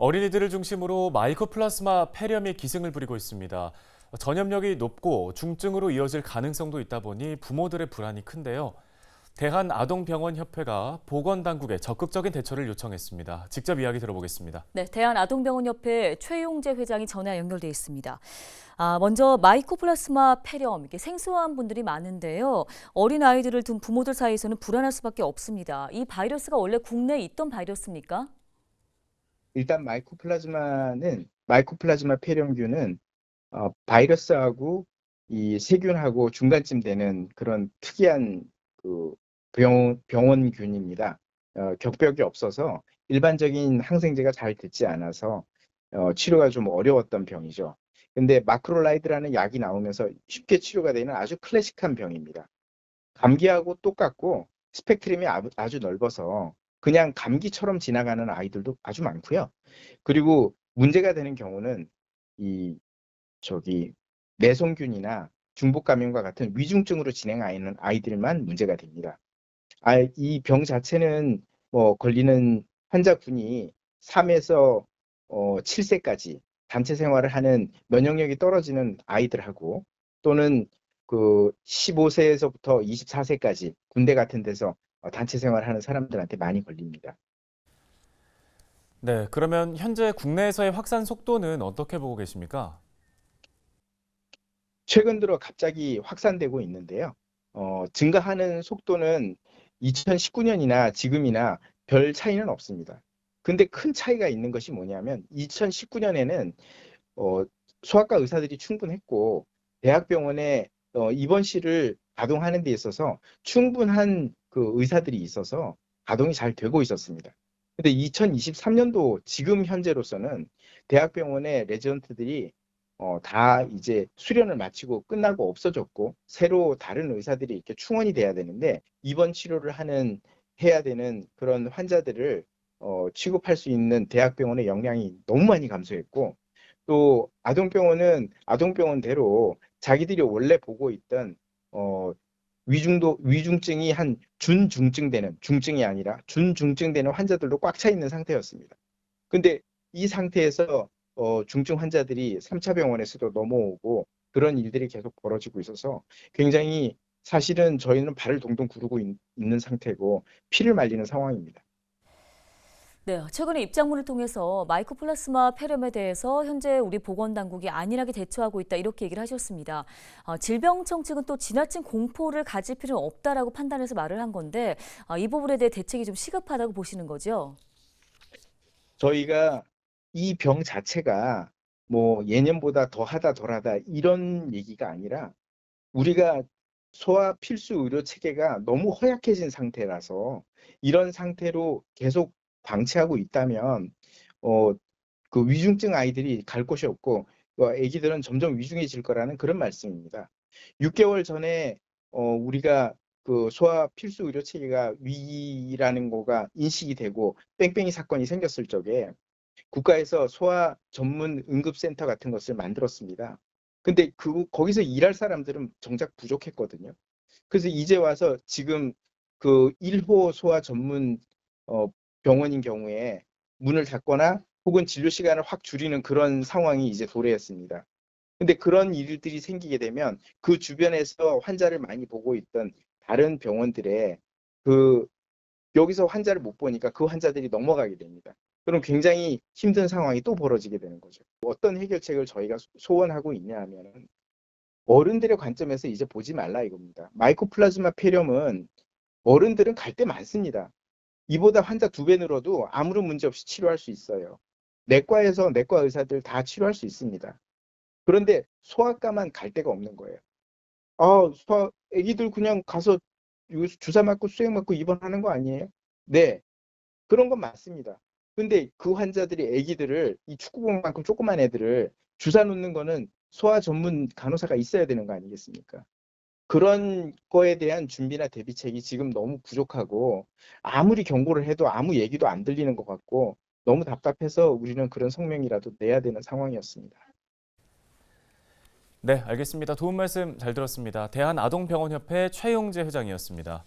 어린이들을 중심으로 마이코플라스마 폐렴이 기승을 부리고 있습니다. 전염력이 높고 중증으로 이어질 가능성도 있다 보니 부모들의 불안이 큰데요. 대한아동병원협회가 보건당국에 적극적인 대처를 요청했습니다. 직접 이야기 들어보겠습니다. 네, 대한아동병원협회 최용재 회장이 전화 연결돼 있습니다. 먼저 마이코플라스마 폐렴, 이게 생소한 분들이 많은데요. 어린 아이들을 둔 부모들 사이에서는 불안할 수밖에 없습니다. 이 바이러스가 원래 국내에 있던 바이러스입니까? 일단 마이코플라즈마 폐렴균은 바이러스하고 이 세균하고 중간쯤 되는 그런 특이한 그 병원균입니다. 격벽이 없어서 일반적인 항생제가 잘 듣지 않아서 치료가 좀 어려웠던 병이죠. 근데 마크롤라이드라는 약이 나오면서 쉽게 치료가 되는 아주 클래식한 병입니다. 감기하고 똑같고 스펙트럼이 아주 넓어서 그냥 감기처럼 지나가는 아이들도 아주 많고요. 그리고 문제가 되는 경우는 이 내성균이나 중복 감염과 같은 위중증으로 진행하는 아이들만 문제가 됩니다. 이 병 자체는 걸리는 환자군이 3에서 7세까지 단체 생활을 하는 면역력이 떨어지는 아이들하고 또는 그 15세에서부터 24세까지 군대 같은 데서 단체 생활하는 사람들한테 많이 걸립니다. 네, 그러면 현재 국내에서의 확산 속도는 어떻게 보고 계십니까? 최근 들어 갑자기 확산되고 있는데요. 증가하는 속도는 2019년이나 지금이나 별 차이는 없습니다. 근데 큰 차이가 있는 것이 뭐냐면 2019년에는 소아과 의사들이 충분했고 대학병원에 입원실을 가동하는 데 있어서 충분한 그 의사들이 있어서 가동이 잘 되고 있었습니다. 근데 2023년도 지금 현재로서는 대학병원의 레지던트들이 다 이제 수련을 마치고 끝나고 없어졌고 새로 다른 의사들이 이렇게 충원이 돼야 되는데 입원 치료를 해야 되는 그런 환자들을 취급할 수 있는 대학병원의 역량이 너무 많이 감소했고 또 아동병원은 아동병원대로 자기들이 원래 보고 있던 위중증이 한 준중증 되는 중증이 아니라 준중증 되는 환자들도 꽉 차 있는 상태였습니다. 근데 이 상태에서 중증 환자들이 3차 병원에서도 넘어오고 그런 일들이 계속 벌어지고 있어서 굉장히 사실은 저희는 발을 동동 구르고 있는 상태고 피를 말리는 상황입니다. 네, 최근에 입장문을 통해서 마이코플라스마 폐렴에 대해서 현재 우리 보건당국이 안일하게 대처하고 있다 이렇게 얘기를 하셨습니다. 질병청 측은 또 지나친 공포를 가질 필요는 없다라고 판단해서 말을 한 건데 이 부분에 대해 대책이 좀 시급하다고 보시는 거죠? 저희가 이 병 자체가 뭐 예년보다 더하다 덜하다 이런 얘기가 아니라 우리가 소아 필수 의료 체계가 너무 허약해진 상태라서 이런 상태로 계속 방치하고 있다면 어, 그 위중증 아이들이 갈 곳이 없고 아기들은 점점 위중해질 거라는 그런 말씀입니다. 6개월 전에 우리가 그 소아 필수 의료 체계가 위기라는 거가 인식이 되고 뺑뺑이 사건이 생겼을 적에 국가에서 소아 전문 응급센터 같은 것을 만들었습니다. 근데 거기서 일할 사람들은 정작 부족했거든요. 그래서 이제 와서 지금 그 1호 소아 전문 어, 병원인 경우에 문을 닫거나 혹은 진료 시간을 확 줄이는 그런 상황이 이제 도래했습니다. 근데 그런 일들이 생기게 되면 그 주변에서 환자를 많이 보고 있던 다른 병원들에 그 여기서 환자를 못 보니까 그 환자들이 넘어가게 됩니다. 그럼 굉장히 힘든 상황이 또 벌어지게 되는 거죠. 어떤 해결책을 저희가 소원하고 있냐 하면은 어른들의 관점에서 이제 보지 말라 이겁니다. 마이코플라즈마 폐렴은 어른들은 갈 데 많습니다. 이보다 환자 2배 늘어도 아무런 문제 없이 치료할 수 있어요. 내과에서 내과 의사들 다 치료할 수 있습니다. 그런데 소아과만 갈 데가 없는 거예요. 애기들 그냥 가서 주사 맞고 수액 맞고 입원하는 거 아니에요? 네, 그런 건 맞습니다. 근데 그 환자들이 애기들을 이 축구공만큼 조그만 애들을 주사 놓는 거는 소아 전문 간호사가 있어야 되는 거 아니겠습니까? 그런 거에 대한 준비나 대비책이 지금 너무 부족하고 아무리 경고를 해도 아무 얘기도 안 들리는 것 같고 너무 답답해서 우리는 그런 성명이라도 내야 되는 상황이었습니다. 네, 알겠습니다. 도움 말씀 잘 들었습니다. 대한아동병원협회 최용재 회장이었습니다.